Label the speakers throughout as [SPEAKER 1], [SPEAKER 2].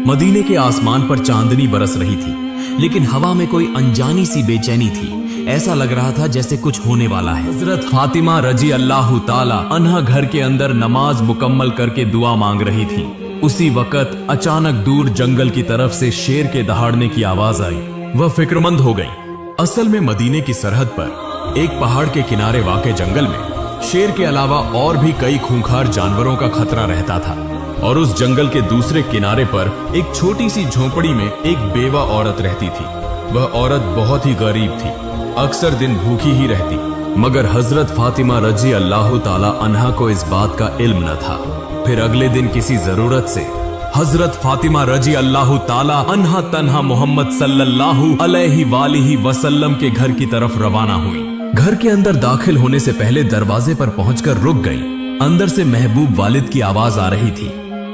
[SPEAKER 1] मदीने के आसमान पर चांदनी बरस रही थी, लेकिन हवा में कोई अनजानी सी बेचैनी थी। ऐसा लग रहा था जैसे कुछ होने वाला है। हजरत फातिमा रजी अल्लाह ताला अन्हा घर के अंदर नमाज मुकम्मल करके दुआ मांग रही थी। उसी वक्त अचानक दूर जंगल की तरफ से शेर के दहाड़ने की आवाज आई। वह फिक्रमंद हो गई। असल में मदीने की सरहद पर एक पहाड़ के किनारे वाक़े जंगल में शेर के अलावा और भी कई खूंखार जानवरों का खतरा रहता था। और उस जंगल के दूसरे किनारे पर एक छोटी सी झोपड़ी में एक बेवा औरत रहती थी। वह औरत बहुत ही गरीब थी, अक्सर दिन भूखी ही रहती। मगर हजरत फातिमा रजी अल्लाह ताला अन्हा को इस बात का इल्म न था। फिर अगले दिन किसी जरूरत से हजरत फातिमा रजी अल्लाह ताला अन्हा तन्हा मोहम्मद सल्लल्लाहु अलैहि वसल्लम के घर की तरफ रवाना हुई। घर के अंदर दाखिल होने से पहले दरवाजे पर पहुंचकर रुक गई। अंदर से महबूब वालिद की आवाज आ रही थी।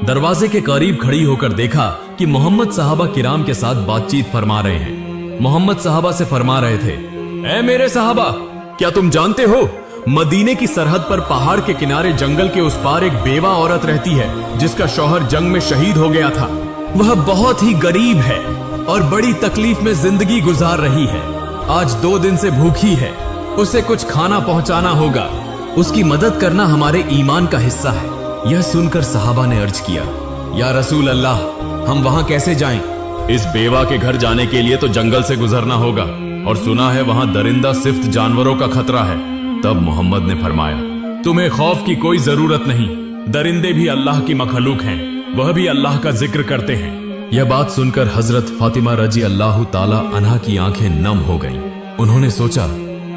[SPEAKER 1] दरवाजे के करीब खड़ी होकर देखा कि मोहम्मद साहबा किराम के साथ बातचीत फरमा रहे हैं। मोहम्मद साहबा से फरमा रहे थे, ऐ मेरे साहबा, क्या तुम जानते हो मदीने की सरहद पर पहाड़ के किनारे जंगल के उस पार एक बेवा औरत रहती है जिसका शौहर जंग में शहीद हो गया था। वह बहुत ही गरीब है और बड़ी तकलीफ में जिंदगी गुजार रही है। आज 2 दिन से भूखी है। उसे कुछ खाना पहुंचाना होगा। उसकी मदद करना हमारे ईमान का हिस्सा है। यह सुनकर सहाबा ने अर्ज किया, या रसूल अल्लाह, हम वहां कैसे जाएं? इस बेवा के घर जाने के लिए तो जंगल से गुजरना होगा और सुना है वहां दरिंदा सिफ्त जानवरों का खतरा है। तब मोहम्मद ने फरमाया, तुम्हें खौफ की कोई जरूरत नहीं। दरिंदे भी अल्लाह की मखलूक हैं, वह भी अल्लाह का जिक्र करते हैं। यह बात सुनकर हजरत फातिमा रजी अल्लाह ताला अन्हा की आंखें नम हो गईं। उन्होंने सोचा,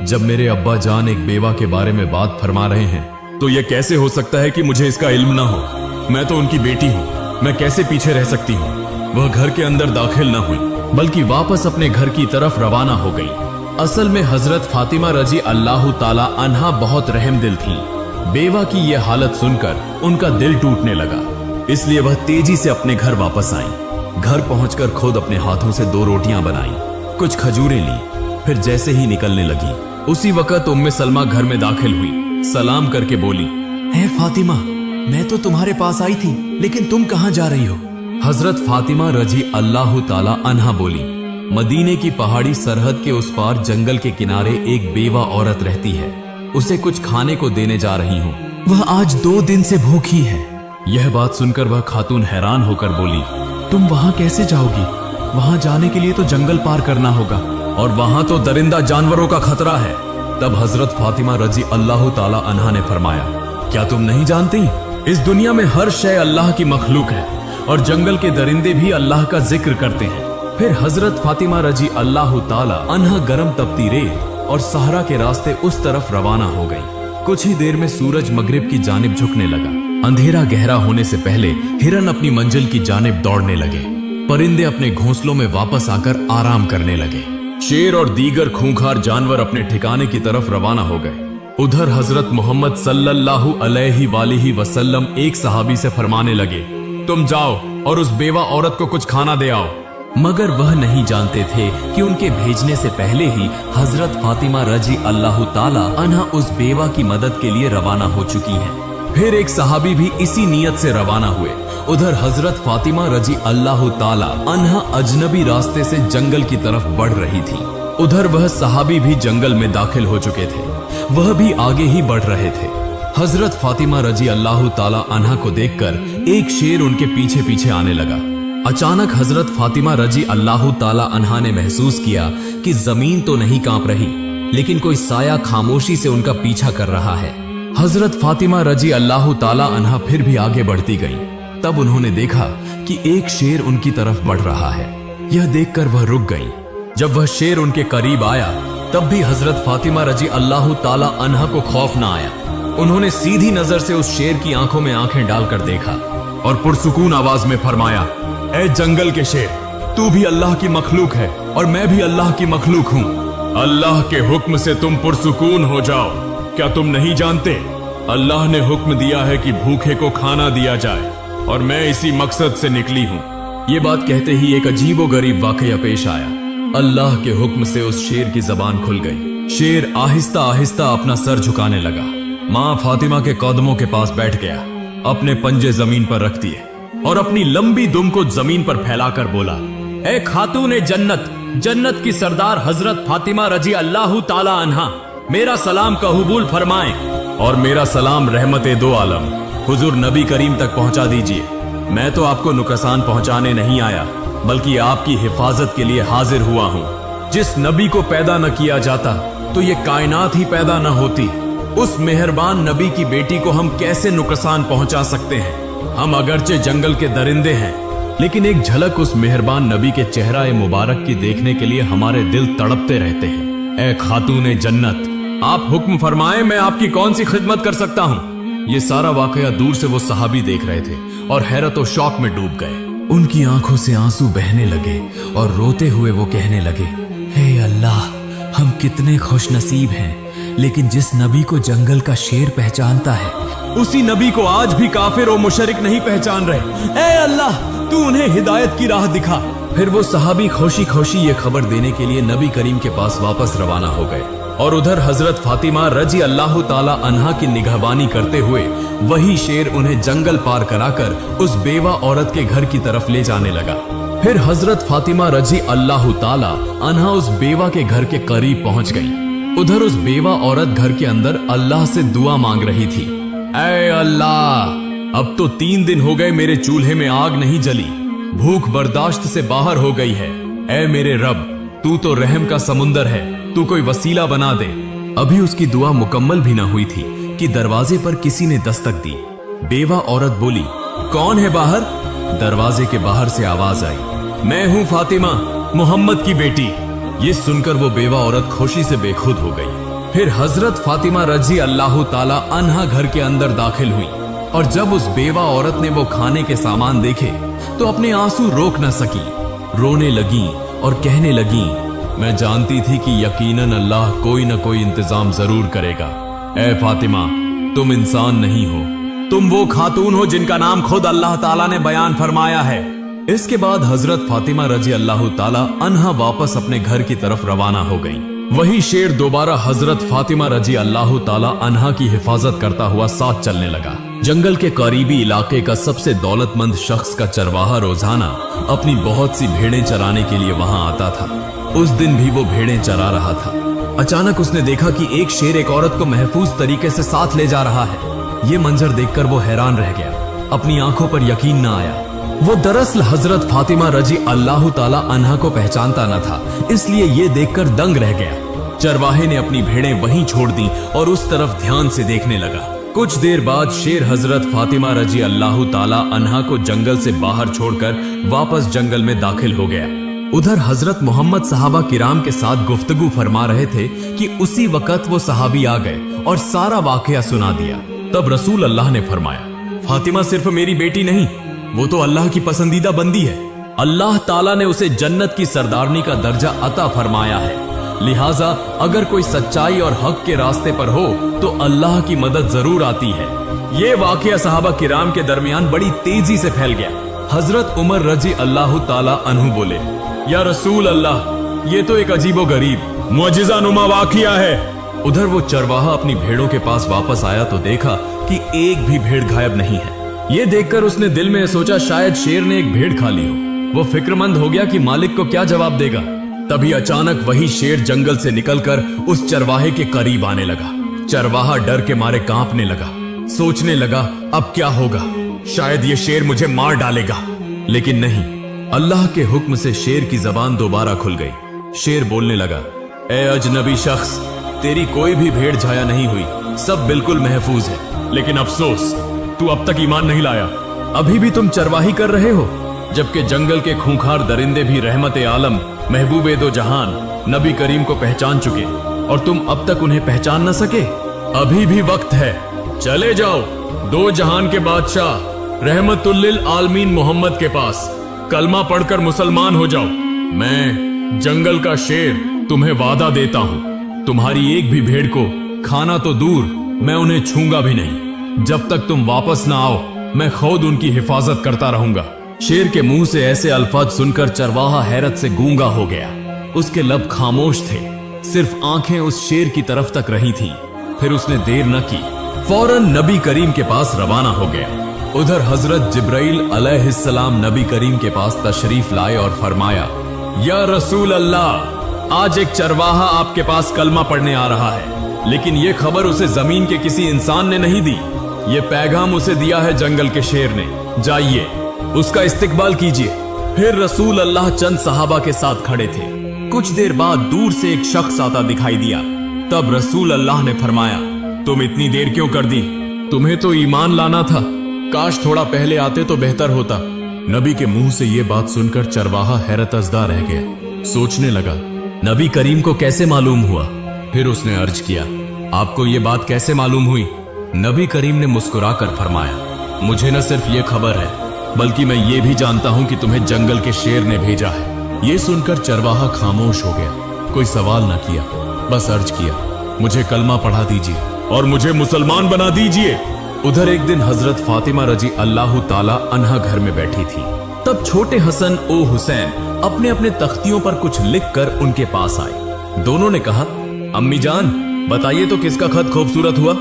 [SPEAKER 1] जब मेरे अब्बा जान एक बेवा के बारे में बात फरमा रहे हैं तो यह कैसे हो सकता है कि मुझे इसका इल्म ना हो। मैं तो उनकी बेटी हूँ, मैं कैसे पीछे रह सकती हूँ। वह घर के अंदर दाखिल न हुई, बल्कि वापस अपने घर की तरफ रवाना हो गई। असल में हजरत फातिमा रजी अल्लाह ताला अन्हा बहुत रहम दिल थी। बेवा की यह हालत सुनकर उनका दिल टूटने लगा, इसलिए वह तेजी से अपने घर वापस आई। घर पहुंचकर खुद अपने हाथों से 2 रोटियां बनाई, कुछ खजूरें ली, फिर जैसे ही निकलने लगी उसी वक्त उम्मे सलमा घर में दाखिल हुई। सलाम करके बोली, है फातिमा, मैं तो तुम्हारे पास आई थी, लेकिन तुम कहां जा रही हो? हजरत फातिमा रजी अल्लाह ताला अन्हा बोली, मदीने की पहाड़ी सरहद के उस पार जंगल के किनारे एक बेवा औरत रहती है। उसे कुछ खाने को देने जा रही हूँ। वह आज 2 दिन से भूखी है। यह बात सुनकर वह खातून हैरान होकर बोली, तुम वहां कैसे जाओगी? वहां जाने के लिए तो जंगल पार करना होगा और वहां तो दरिंदा जानवरों का खतरा है। तब हजरत फातिमा रजी अल्लाह ताला अन्हा ने फरमाया, क्या तुम नहीं जानती, इस दुनिया में हर शय अल्लाह की मखलूक है और जंगल के दरिंदे भी अल्लाह का जिक्र करते हैं। फिर हजरत फातिमा रजी अल्लाह ताला अन्हा गरम तपती रेत और सहरा के रास्ते उस तरफ रवाना हो गई। कुछ ही देर में सूरज मगरिब की जानिब झुकने लगा। अंधेरा गहरा होने से पहले हिरन अपनी मंजिल की जानिब दौड़ने लगे। परिंदे अपने घोंसलों में वापस आकर आराम करने लगे। शेर और दीगर खूंखार जानवर अपने ठिकाने की तरफ रवाना हो गए। उधर हजरत मोहम्मद सल्लल्लाहु अलैहि वसल्लम एक सहाबी से फरमाने लगे, तुम जाओ और उस बेवा औरत को कुछ खाना दे आओ। मगर वह नहीं जानते थे कि उनके भेजने से पहले ही हजरत फातिमा रजी अल्लाह ताला अन्हा उस बेवा की मदद के लिए रवाना हो चुकी हैं। फिर एक सहाबी भी इसी नीयत से रवाना हुए। उधर हजरत फातिमा रजी अल्लाह ताला अन्हा अजनबी रास्ते से जंगल की तरफ बढ़ रही थी। उधर वह सहाबी भी जंगल में दाखिल हो चुके थे। वह भी आगे ही बढ़ रहे थे। हजरत फातिमा रजी अल्लाह ताला अन्हा को देखकर एक शेर उनके पीछे पीछे आने लगा। अचानक हजरत फातिमा रजी अल्लाह ताला अन्हा ने महसूस किया कि जमीन तो नहीं कांप रही, लेकिन कोई साया खामोशी से उनका पीछा कर रहा है। हजरत फातिमा रजी अल्लाह ताला अन्हा फिर भी आगे बढ़ती गई। तब उन्होंने देखा कि एक शेर उनकी तरफ बढ़ रहा है। यह देखकर वह रुक गई। जब वह शेर उनके करीब आया तब भी हजरत फातिमा रजी अल्लाह ताला अन्हा को खौफ न आया। उन्होंने सीधी नजर से उस शेर की आंखों में आंखें डालकर देखा और पुरसुकून आवाज में फरमाया, ऐ जंगल के शेर, तू भी अल्लाह की मखलूक है और मैं भी अल्लाह की मखलूक हूँ। अल्लाह के हुक्म से तुम पुरसुकून हो जाओ। क्या तुम नहीं जानते, अल्लाह ने हुक्म दिया है कि भूखे को खाना दिया जाए और मैं इसी मकसद से निकली हूँ। ये बात कहते ही एक अजीबो गरीब वाकया पेश आया। अल्लाह के हुक्म से उस शेर की जबान खुल गई। शेर आहिस्ता आहिस्ता अपना सर झुकाने लगा। माँ फातिमा के कदमों के पास बैठ गया, अपने पंजे जमीन पर रख दिए और अपनी लंबी दुम को जमीन पर फैलाकर बोला, ए खातून जन्नत, जन्नत की सरदार हजरत फातिमा रजी अल्लाह ताला अन्हा, मेरा सलाम कबूल फरमाएं और मेरा सलाम रहमत दो आलम हुजूर नबी करीम तक पहुंचा दीजिए। मैं तो आपको नुकसान पहुंचाने नहीं आया, बल्कि आपकी हिफाजत के लिए हाजिर हुआ हूं। जिस नबी को पैदा न किया जाता तो ये कायनात ही पैदा न होती। उस मेहरबान नबी की बेटी को हम कैसे नुकसान पहुंचा सकते हैं? हम अगरचे जंगल के दरिंदे हैं, लेकिन एक झलक उस मेहरबान नबी के चेहरा मुबारक की देखने के लिए हमारे दिल तड़पते रहते हैं। ए खातून जन्नत, आप हुक्म फरमाएं, मैं आपकी कौन सी खिदमत कर सकता हूँ। ये सारा वाकया दूर से वो सहाबी देख रहे थे और हैरत और शौक में डूब गए। उनकी आंखों से आंसू बहने लगे और रोते हुए वो कहने लगे, हे अल्लाह, हम कितने खुश नसीब हैं, लेकिन जिस नबी को जंगल का शेर पहचानता है, उसी नबी को आज भी काफिर और मुशरिक नहीं पहचान रहे। ए अल्लाह, तू उन्हें हिदायत की राह दिखा। फिर वो सहाबी खुशी खुशी ये खबर देने के लिए नबी करीम के पास वापस रवाना हो गए और उधर हजरत फातिमा रजी अल्लाह ताला अन्हा की निगहबानी करते हुए वही शेर उन्हें जंगल पार कराकर उस बेवा औरत के घर की तरफ ले जाने लगा। फिर हजरत फातिमा रजी अल्लाह ताला अन्हा उस बेवा के घर के करीब पहुंच गई। उधर उस बेवा औरत घर के अंदर अल्लाह से दुआ मांग रही थी, ऐ अल्लाह, अब तो 3 दिन हो गए मेरे चूल्हे में आग नहीं जली, भूख बर्दाश्त से बाहर हो गई है। ऐ मेरे रब, तू तो रहम का समुंदर है, तू कोई वसीला बना दे। अभी उसकी दुआ मुकम्मल भी ना हुई थी कि दरवाजे पर किसी ने दस्तक दी। बेवा औरत बोली, कौन है बाहर? दरवाजे के बाहर से आवाज आई, मैं हूं फातिमा, मोहम्मद की बेटी। ये सुनकर वो बेवा औरत खुशी से बेखुद हो गई। फिर हजरत फातिमा रजी अल्लाह ताला अन्हा घर के अंदर दाखिल हुई और जब उस बेवा औरत ने वो खाने के सामान देखे तो अपने आंसू रोक न सकी। रोने लगी और कहने लगी, मैं जानती थी कि यकीनन अल्लाह कोई न कोई इंतजाम जरूर करेगा। ऐ फातिमा, तुम इंसान नहीं हो, तुम वो खातून हो जिनका नाम खुद अल्लाह ताला ने बयान फरमाया है। इसके बाद हजरत फातिमा रजी अल्लाह ताला अन्हा वापस अपने घर की तरफ रवाना हो गई। वही शेर दोबारा हजरत फातिमा रजी अल्लाह ताला अन्हा की हिफाजत करता हुआ साथ चलने लगा। जंगल के करीबी इलाके का सबसे दौलतमंद शख्स का चरवाहा रोजाना अपनी बहुत सी भेड़ें चराने के लिए वहां आता था। उस दिन भी वो भेड़ें चरा रहा था। अचानक उसने देखा कि एक शेर एक औरत को महफूज तरीके से साथ ले जा रहा है। ये मंजर देखकर वो हैरान रह गया, अपनी आंखों पर यकीन न आया। वो दरअसल हजरत फातिमा रजी अल्लाह ताला अन्हा को पहचानता न था, इसलिए ये देखकर दंग रह गया। चरवाहे ने अपनी भेड़ें वहीं छोड़ दी और उस तरफ ध्यान से देखने लगा। कुछ देर बाद शेर हजरत फातिमा रजी अल्लाह ताला अन्हा को जंगल से बाहर छोड़कर वापस जंगल में दाखिल हो गया। उधर हजरत मोहम्मद सहाबा किराम के साथ गुफ्तगू फरमा रहे थे कि उसी वक्त वो सहाबी आ गए और सारा वाकया सुना दिया। तब रसूल अल्लाह ने फरमाया, फातिमा सिर्फ मेरी बेटी नहीं, वो तो अल्लाह की पसंदीदा बंदी है। अल्लाह ताला ने उसे जन्नत की सरदारनी का दर्जा अता फरमाया है। लिहाजा अगर कोई सच्चाई और हक के रास्ते पर हो तो अल्लाह की मदद जरूर आती है। ये वाकया सहाबा किराम के दरमियान बड़ी तेजी से फैल गया। हजरत उमर रजी अल्लाह ताला अन्हु बोले, या रसूल अल्लाह, ये तो एक अजीबो गरीब मुअजिजा नुमा वाकया है। उधर वो चरवाहा अपनी भेड़ों के पास वापस आया तो देखा कि एक भी भेड़ गायब नहीं है। ये देखकर उसने दिल में सोचा शायद शेर ने एक भेड़ खा ली हो। वो फिक्रमंद हो गया कि मालिक को क्या जवाब देगा। तभी अचानक वही शेर जंगल से निकलकर उस चरवाहे के करीब आने लगा। चरवाहा डर के मारे कांपने लगा, सोचने लगा अब क्या होगा, शायद ये शेर मुझे मार डालेगा। लेकिन नहीं, अल्लाह के हुक्म से शेर की जबान दोबारा खुल गई। शेर बोलने लगा, ए अजनबी शख्स, तेरी कोई भी भेड़ झाया नहीं हुई, सब बिल्कुल महफूज है। लेकिन अफसोस, तू अब तक ईमान नहीं लाया। अभी भी तुम चरवाही कर रहे हो, जबकि जंगल के खूंखार दरिंदे भी रहमत आलम महबूबे दो जहान नबी करीम को पहचान चुके और तुम अब तक उन्हें पहचान न सके। अभी भी वक्त है, चले जाओ दो जहान के बादशाह रहमतुल्लिल आलमीन मोहम्मद के पास, कलमा पढ़कर मुसलमान हो जाओ। मैं जंगल का शेर तुम्हें वादा देता हूँ, तुम्हारी एक भी भेड़ को खाना तो दूर, मैं उन्हें छूंगा भी नहीं। जब तक तुम वापस ना आओ, मैं खुद उनकी हिफाजत करता रहूंगा। शेर के मुंह से ऐसे अल्फाज सुनकर चरवाहा हैरत से गूंगा हो गया। उसके लब खामोश थे, सिर्फ आंखें उस शेर की तरफ तक रही थीं। फिर उसने देर न की, फौरन नबी करीम के पास रवाना हो गया। उधर हजरत जिब्राइल अलैहिस्सलाम नबी करीम के पास तशरीफ लाए और फरमाया, या रसूल अल्लाह, आज एक चरवाहा आपके पास कलमा पढ़ने आ रहा है, लेकिन ये खबर उसे जमीन के किसी इंसान ने नहीं दी। ये पैगाम उसे दिया है जंगल के शेर ने। जाइए, उसका इस्तकबाल कीजिए। फिर रसूल अल्लाह चंद सहाबा के साथ खड़े थे। कुछ देर बाद दूर से एक शख्स आता दिखाई दिया। तब रसूल अल्लाह ने फरमाया, तुम इतनी देर क्यों कर दी? तुम्हें तो ईमान लाना था, काश थोड़ा पहले आते तो बेहतर होता। नबी के मुंह से ये बात सुनकर चरवाहा हैरतजदा रह गया। सोचने लगा, नबी करीम को कैसे मालूम हुआ? फिर उसने अर्ज किया, आपको ये बात कैसे मालूम हुई? नबी करीम ने मुस्कुराकर फरमाया, मुझे न सिर्फ ये खबर है, बल्कि मैं ये भी जानता हूं कि तुम्हें जंगल के शेर ने भेजा है। ये सुनकर चरवाहा खामोश हो गया। कोई सवाल न किया, बस अर्ज किया, मुझे कलमा पढ़ा दीजिए और मुझे मुसलमान बना दीजिए। उधर एक दिन हजरत फातिमा रजी अल्लाह ताला अन्हा घर में बैठी थी। तब छोटे हसन ओ हुसैन अपने अपने तख्तियों पर कुछ लिखकर उनके पास आए। दोनों ने कहा, अम्मी जान, बताइए तो किसका खत खूबसूरत हुआ?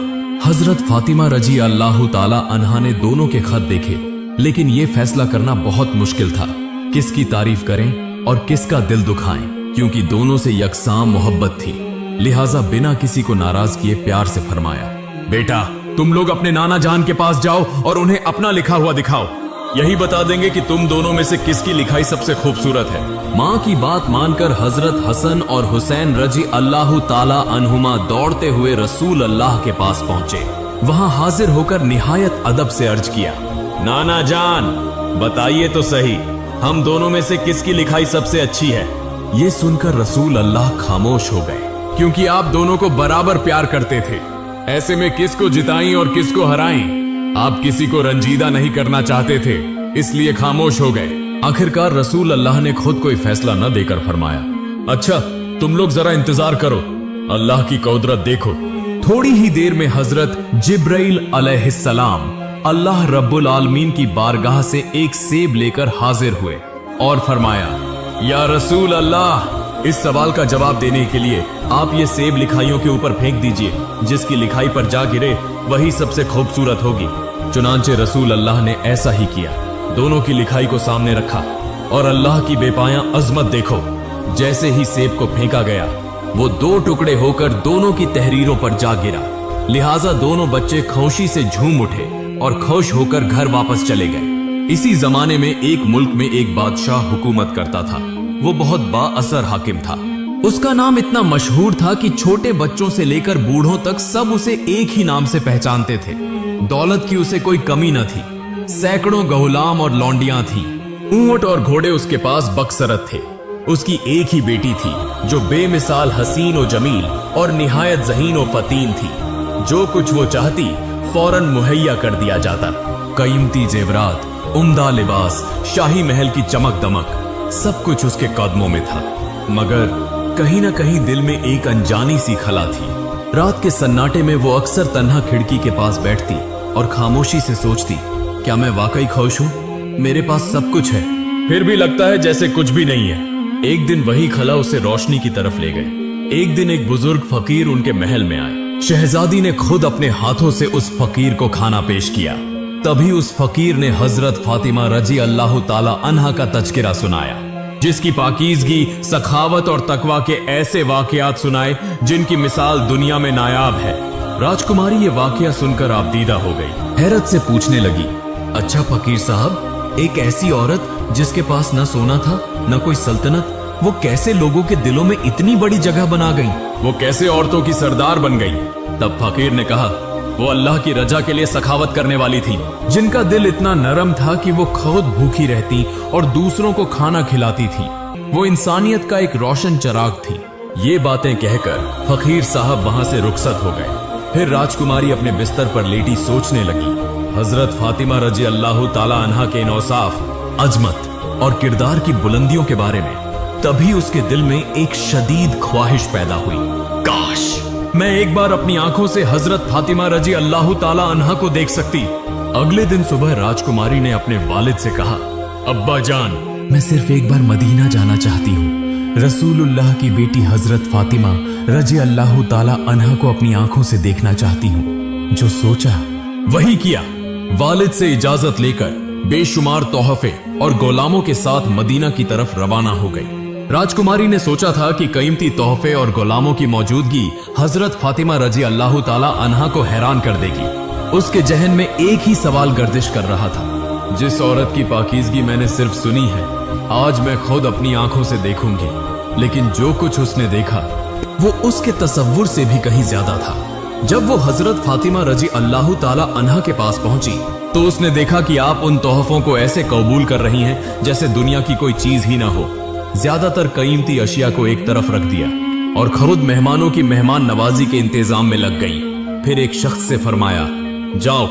[SPEAKER 1] हजरत फातिमा रजी अल्लाह ताला अन्हा ने दोनों के खत देखे, लेकिन यह फैसला करना बहुत मुश्किल था, किसकी तारीफ करें और किसका दिल दुखाएं, क्योंकि दोनों से यकसां मोहब्बत थी। लिहाजा बिना किसी को नाराज किए प्यार से फरमाया, बेटा, तुम लोग अपने नाना जान के पास जाओ और उन्हें अपना लिखा हुआ दिखाओ। यही बता देंगे कि तुम दोनों में से किसकी लिखाई सबसे खूबसूरत है। माँ की बात मानकर हजरत हसन और हुसैन रजी अल्लाह ताला अन्हुमा दौड़ते हुए रसूल अल्लाह के पास पहुंचे। वहां हाजिर होकर निहायत अदब से अर्ज किया, नाना जान, बताइए तो सही, हम दोनों में से किसकी लिखाई सबसे अच्छी है? ये सुनकर रसूल अल्लाह खामोश हो गए, क्योंकि आप दोनों को बराबर प्यार करते थे। ऐसे में किसको जिताएं और किसको हराएं? आप किसी को रंजीदा नहीं करना चाहते थे, इसलिए खामोश हो गए। आखिरकार रसूल अल्लाह ने खुद कोई फैसला न देकर फरमाया, अच्छा, तुम लोग जरा इंतजार करो, अल्लाह की कुदरत देखो। थोड़ी ही देर में हजरत जिब्राइल अलैहिस्सलाम अल्लाह रब्बुल आलमीन की बारगाह से एक सेब लेकर हाजिर हुए और फरमाया, या रसूल अल्लाह, इस सवाल का जवाब देने के लिए आप ये सेब लिखाइयों के ऊपर फेंक दीजिए, जिसकी लिखाई पर जा गिरे वही सबसे खूबसूरत होगी। चुनांचे रसूल अल्लाह ने ऐसा ही किया। दोनों की लिखाई को सामने रखा और अल्लाह की बेपाया अजमत देखो। जैसे ही सेब को फेंका गया, वो दो टुकड़े होकर दोनों की तहरीरों पर जा गिरा। लिहाजा दोनों बच्चे खुशी से झूम उठे और खुश होकर घर वापस चले गए। इसी जमाने में एक मुल्क में एक बादशाह हुकूमत करता था। वो बहुत बाअसर हाकिम था। उसका नाम इतना मशहूर था कि छोटे बच्चों से लेकर बूढ़ों तक सब उसे एक ही नाम से पहचानते थे। दौलत की उसे कोई कमी न थी। सैकड़ों गुलाम और लौंडियां थी। ऊंट और घोड़े उसके पास बकसरत थे। उसकी एक ही बेटी थी जो बेमिसाल हसीन और जमील और निहायत ज़हीन और फतीन थी। जो कुछ वो चाहती फौरन मुहैया कर दिया जाता। कीमती जेवरात, उम्दा लिबास, शाही महल की चमक दमक, सब कुछ उसके कदमों में था। मगर कहीं ना कहीं दिल में एक अनजानी सी खला थी। रात के सन्नाटे में वो अक्सर तन्हा खिड़की के पास बैठती और खामोशी से सोचती, क्या मैं वाकई खुश हूँ? मेरे पास सब कुछ है, फिर भी लगता है जैसे कुछ भी नहीं है। एक दिन वही खला उसे रोशनी की तरफ ले गए। एक दिन एक बुजुर्ग फकीर उनके महल में आए। शहजादी ने खुद अपने हाथों से उस फकीर को खाना पेश किया। तभी उस फकीर ने हजरत फातिमा रजी अल्लाह ताला अन्हा का तज़किरा सुनाया, जिसकी पाकीज़गी, सखावत और तकवा के ऐसे वाकयात सुनाए जिनकी मिसाल दुनिया में नायाब है। राजकुमारी ये वाकया सुनकर आबदीदा हो गई। हैरत से पूछने लगी, अच्छा फकीर साहब, एक ऐसी औरत जिसके पास न सोना था न कोई सल्तनत, वो कैसे लोगों के दिलों में इतनी बड़ी जगह बना गई? वो कैसे औरतों की सरदार बन गई? तब फकीर ने कहा, वो अल्लाह की रजा के लिए सखावत करने वाली थी, जिनका दिल इतना नरम था कि वो खुद भूखी रहती और दूसरों को खाना खिलाती थी। वो इंसानियत का एक रोशन चिराग थी। ये बातें कहकर फकीर साहब वहां से रुखसत हो गए। फिर राजकुमारी अपने बिस्तर पर लेटी सोचने लगी हजरत फातिमा रजी अल्लाह ताला अन्हा के औसाफ, अजमत और किरदार की बुलंदियों के बारे में। तभी उसके दिल में एक शदीद ख्वाहिश पैदा हुई, काश मैं एक बार अपनी आंखों से हजरत फातिमा रजी अल्लाह ताला अन्हा को देख सकती। अगले दिन सुबह राजकुमारी ने अपने वालिद से कहा, अब्बा जान, मैं सिर्फ एक बार मदीना जाना चाहती हूँ। रसूलुल्लाह की बेटी हजरत फातिमा रजी अल्लाह ताला अन्हा को अपनी आंखों से देखना चाहती हूँ। जो सोचा वही किया। वालिद से इजाजत लेकर बेशुमार तोहफे और गुलामों के साथ मदीना की तरफ रवाना हो गई। राजकुमारी ने सोचा था कि कीमती तोहफे और गुलामों की मौजूदगी हजरत फातिमा रजी अल्लाह ताला अन्हा को हैरान कर देगी। उसके जहन में एक ही सवाल गर्दिश कर रहा था, जिस औरत की पाकीज़गी मैंने सिर्फ सुनी है, आज मैं खुद अपनी आंखों से देखूंगी। लेकिन जो कुछ उसने देखा वो उसके तसव्वुर से भी कहीं ज्यादा था। जब वो हजरत फातिमा रजी अल्लाह ताला अन्हा के पास पहुंची तो उसने देखा कि आप उन तोहफों को ऐसे कबूल कर रही हैं जैसे दुनिया की कोई चीज ही ना हो। ज्यादातर कीमती अशिया को एक तरफ रख दिया और खुद मेहमानों की मेहमान नवाजी के इंतजाम में लग गई। फिर एक शख्स से फरमाया, जाओ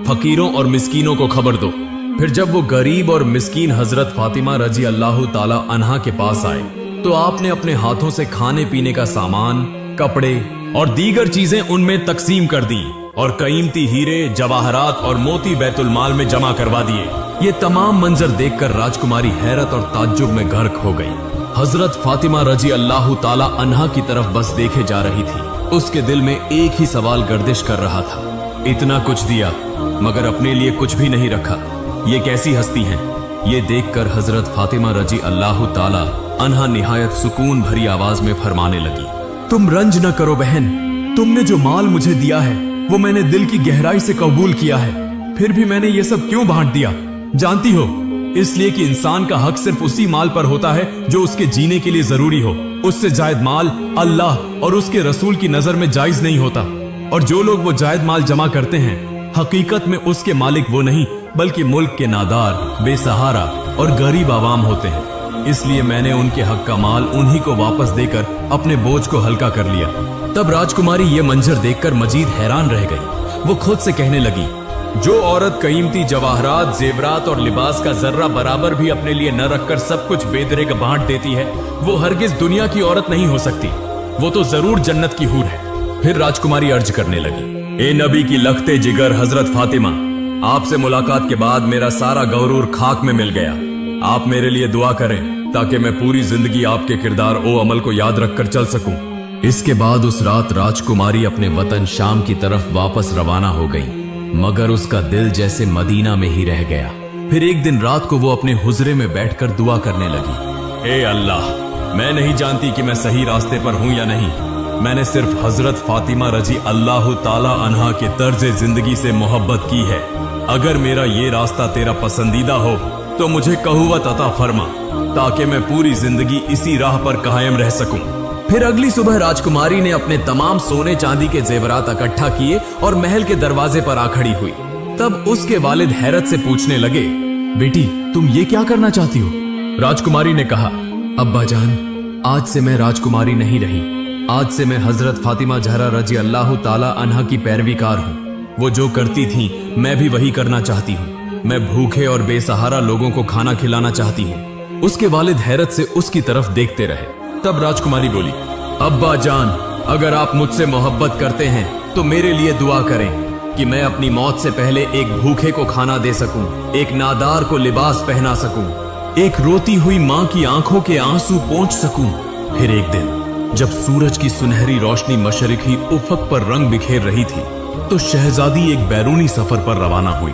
[SPEAKER 1] फकीरों और मिस्कीनों को खबर दो। फिर जब वो गरीब और मिस्कीन हजरत फातिमा रजी अल्लाह ताला अन्हा के पास आए तो आपने अपने हाथों से खाने पीने का सामान, कपड़े और दीगर चीजें उनमें तकसीम कर दी और कीमती हीरे, जवाहरात और मोती बैतुल माल में जमा करवा दिए। ये तमाम मंजर देखकर राजकुमारी हैरत और ताज्जुब में गर्क हो गई। हजरत फातिमा रजी अल्लाह ताला अन्हा की तरफ बस देखे जा रही थी। उसके दिल में एक ही सवाल गर्दिश कर रहा था, इतना कुछ दिया मगर अपने लिए कुछ भी नहीं रखा, ये कैसी हस्ती हैं? ये देखकर हजरत फातिमा रजी अल्लाह ताला अन्हा निहायत सुकून भरी आवाज में फरमाने लगी, तुम रंज न करो बहन, तुमने जो माल मुझे दिया है वो मैंने दिल की गहराई से कबूल किया है। फिर भी मैंने ये सब क्यों बांट दिया? जानती हो, इसलिए कि इंसान का हक सिर्फ उसी माल पर होता है जो उसके जीने के लिए जरूरी हो। उससे जायद माल अल्लाह और उसके रसूल की नजर में जायज नहीं होता। और जो लोग वो जायद माल जमा करते हैं, हकीकत में उसके मालिक वो नहीं बल्कि मुल्क के नादार, बेसहारा और गरीब आवाम होते हैं। इसलिए मैंने उनके हक का माल उन्हीं को वापस देकर अपने बोझ को हल्का कर लिया। तब राजकुमारी ये मंजर देखकर मजीद हैरान रह गई। वो खुद से कहने लगी, जो औरत कीमती जवाहरात, जेवरात और लिबास का जर्रा बराबर भी अपने लिए न रखकर सब कुछ बेदरेग बांट देती है, वो हरगिज दुनिया की औरत नहीं हो सकती। वो तो जरूर जन्नत की हूर है। फिर राजकुमारी अर्ज करने लगी, ए नबी की लखते जिगर हजरत फातिमा, आपसे मुलाकात के बाद मेरा सारा गौरूर खाक में मिल गया। आप मेरे लिए दुआ करें ताकि मैं पूरी जिंदगी आपके किरदार ओ अमल को याद रखकर चल सकूं। इसके बाद उस रात राजकुमारी अपने वतन शाम की तरफ वापस रवाना हो गई, मगर उसका दिल जैसे मदीना में ही रह गया। फिर एक दिन रात को वो अपने हुजरे में बैठकर दुआ करने लगी, ए अल्लाह, मैं नहीं जानती कि मैं सही रास्ते पर हूं या नहीं। मैंने सिर्फ हजरत फातिमा रजी अल्लाह ताला अन्हा के तर्ज जिंदगी से मोहब्बत की है। अगर मेरा ये रास्ता तेरा पसंदीदा हो तो मुझे कहुवत अता फरमा ताकि मैं पूरी जिंदगी इसी राह पर कायम रह सकूं। फिर अगली सुबह राजकुमारी ने अपने तमाम सोने चांदी के जेवरात इकट्ठा किए और महल के दरवाजे पर आ खड़ी हुई। तब उसके वालिद हैरत से पूछने लगे, बेटी तुम ये क्या करना चाहती हो? राजकुमारी ने कहा, अब्बा जान, आज से मैं राजकुमारी नहीं रही। आज से मैं हजरत फातिमा जहरा रजी अल्लाह ताला अन्हा की पैरवीकार हूँ। वो जो करती थी मैं भी वही करना चाहती हूँ। मैं भूखे और बेसहारा लोगों को खाना खिलाना चाहती हूँ। उसके वालिद हैरत से उसकी तरफ देखते रहे। तब राजकुमारी बोली, अब्बा जान, अगर आप मुझसे मोहब्बत करते हैं तो मेरे लिए दुआ करें कि मैं अपनी मौत से पहले एक भूखे को खाना दे सकूं, एक नादार को लिबास पहना सकूं, एक रोती हुई माँ की आंखों के आंसू पोंछ सकूं। फिर एक दिन जब सूरज की सुनहरी रोशनी मशरिकी उफक पर रंग बिखेर रही थी तो शहजादी एक बैरूनी सफर पर रवाना हुई।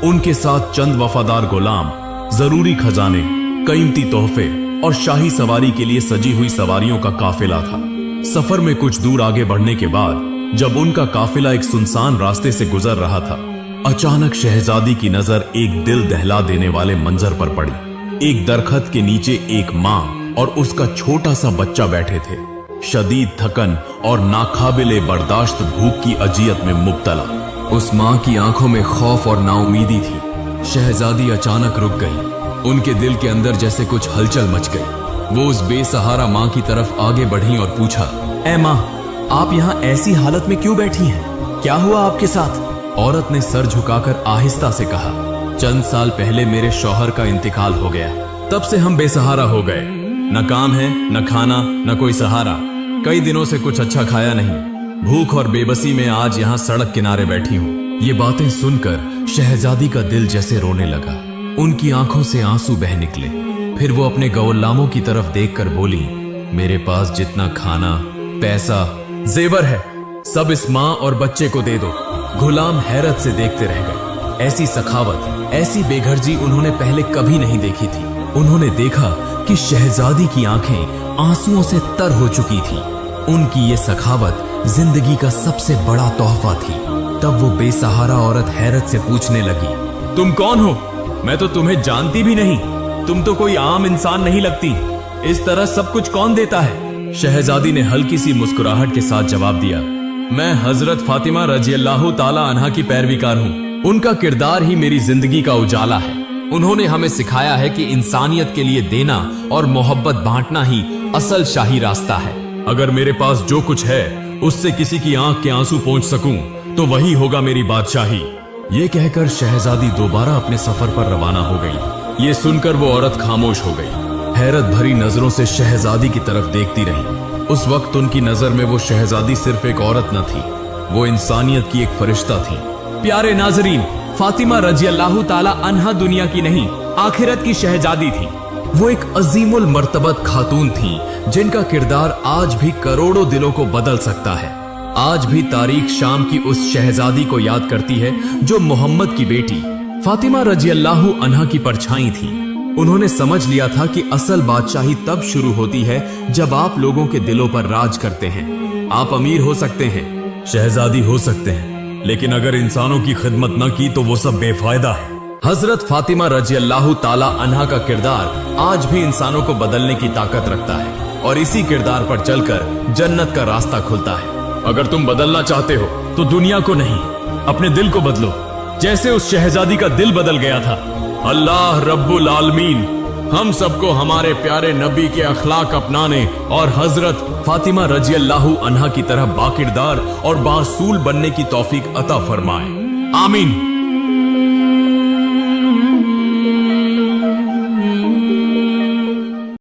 [SPEAKER 1] उनके साथ चंद वफादार गुलाम, जरूरी खजाने, कीमती तोहफे और शाही सवारी के लिए सजी हुई सवारियों का काफिला था। सफर में कुछ दूर आगे बढ़ने के बाद जब उनका काफिला एक सुनसान रास्ते से गुजर रहा था, अचानक शहजादी की नजर एक दिल दहला देने वाले मंजर पर पड़ी। एक दरखत के नीचे एक माँ और उसका छोटा सा बच्चा बैठे थे, शदीद थकन और नाकाबिले बर्दाश्त भूख की अजियत में मुब्तला। उस माँ की आंखों में खौफ और नाउमीदी थी। शहजादी अचानक रुक गई। उनके दिल के अंदर जैसे कुछ हलचल मच गई। वो उस बेसहारा माँ की तरफ आगे बढ़ी और पूछा, ए माँ, आप यहाँ ऐसी हालत में क्यों बैठी हैं? क्या हुआ आपके साथ? औरत ने सर झुकाकर आहिस्ता से कहा, चंद साल पहले मेरे शौहर का इंतकाल हो गया। तब से हम बेसहारा हो गए। न काम है, न खाना, न कोई सहारा। कई दिनों से कुछ अच्छा खाया नहीं। भूख और बेबसी में आज यहाँ सड़क किनारे बैठी हूँ। ये बातें सुनकर शहजादी का दिल जैसे रोने लगा। उनकी आंखों से आंसू बह निकले। फिर वो अपने गौलामों की तरफ देखकर बोली, मेरे पास जितना खाना, पैसा, जेवर है, सब इस माँ और बच्चे को दे दो। गुलाम हैरत से देखते रह गए। ऐसी सखावत, ऐसी बेघर्जी उन्होंने पहले कभी नहीं देखी थी। उन्होंने देखा कि शहजादी की आंखें आंसुओं से तर हो चुकी थी। उनकी ये सखावत जिंदगी का सबसे बड़ा तोहफा थी। तब वो बेसहारा औरत हैरत से पूछने लगी, तुम कौन हो? मैं तो तुम्हें जानती भी नहीं। तुम तो कोई आम इंसान नहीं लगती। इस तरह सब कुछ कौन देता है? शहजादी ने हल्की सी मुस्कुराहट के साथ जवाब दिया, मैं हजरत फातिमा रजी अल्लाह ताला अन्हा की पैरवीकार हूँ। उनका किरदार ही मेरी जिंदगी का उजाला है। उन्होंने हमें सिखाया है कि इंसानियत के लिए देना और मोहब्बत बांटना ही असल शाही रास्ता है। अगर मेरे पास जो कुछ है उससे किसी की आंख के आंसू पोंछ सकूं तो वही होगा मेरी बादशाही। ये कहकर शहजादी दोबारा अपने सफर पर रवाना हो गई। ये सुनकर वो औरत खामोश हो गई, हैरत भरी नजरों से शहजादी की तरफ देखती रही। उस वक्त उनकी नजर में वो शहजादी सिर्फ एक औरत न थी, वो इंसानियत की एक फरिश्ता थी। प्यारे नाजरीन, फातिमा रजी अल्लाह ताला अन्हा दुनिया की नहीं, आखिरत की शहजादी थी। वो एक अजीमुल मर्तबत खातून थी जिनका किरदार आज भी करोड़ों दिलों को बदल सकता है। आज भी तारीख शाम की उस शहजादी को याद करती है जो मोहम्मद की बेटी फातिमा रजी अल्लाह अन्हा की परछाई थी। उन्होंने समझ लिया था कि असल बादशाही तब शुरू होती है जब आप लोगों के दिलों पर राज करते हैं। आप अमीर हो सकते हैं, शहजादी हो सकते हैं, लेकिन अगर इंसानों की खिदमत न की तो वो सब बेफायदा है। हजरत फातिमा रजी अल्लाह ताला अन्हा का किरदार आज भी इंसानों को बदलने की ताकत रखता है और इसी किरदार पर चलकर जन्नत का रास्ता खुलता है। अगर तुम बदलना चाहते हो तो दुनिया को नहीं, अपने दिल को बदलो, जैसे उस शहजादी का दिल बदल गया था। अल्लाह रब्बुल आलमीन हम सबको हमारे प्यारे नबी के अखलाक अपनाने और हजरत फातिमा रजी अल्लाह अन्हा की तरह बाकिरदार और बासूल बनने की तौफीक अता फरमाए। आमीन।